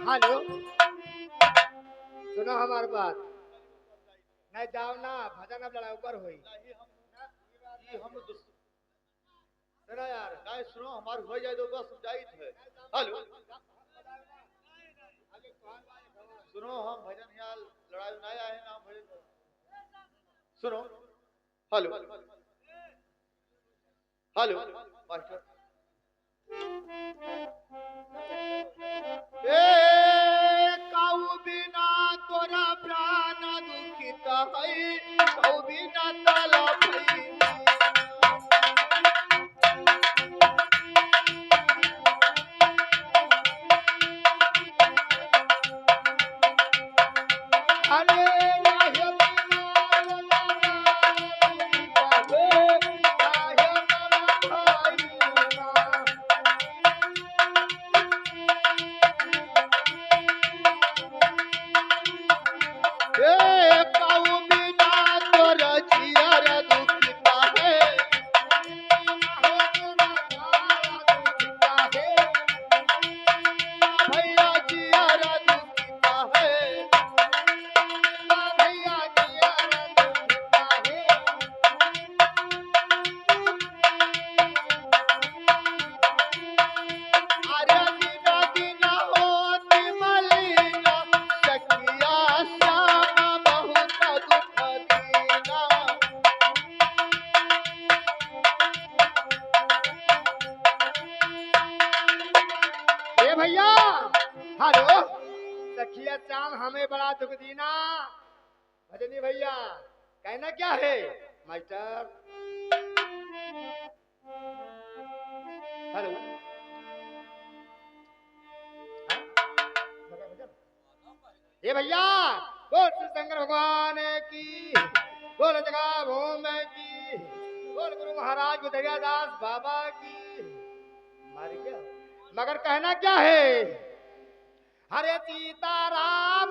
hello सुनो हमार बात नहीं जाओ ना भजन अब लड़ा ऊपर हुई सुनो यार नहीं सुनो हमारे हो जाए तो बस समझाई थे हेलो सुनो हम भजन यहाँ लड़ाई नहीं आए ना भजन सुनो हेलो हेलो मास्टर काऊ बिना तोरा प्राण दुखित है काऊ बिना तलपी भैया हेलो सखिया चांद हमें बड़ा दुख दीना भजनी भैया कहना क्या है मास्टर हेलो ये भैया बोल श्री शंकर भगवान की बोल जगह भूम की बोल गुरु महाराज गुदरिया दास बाबा की मर गया मगर कहना क्या है हरे सीताराम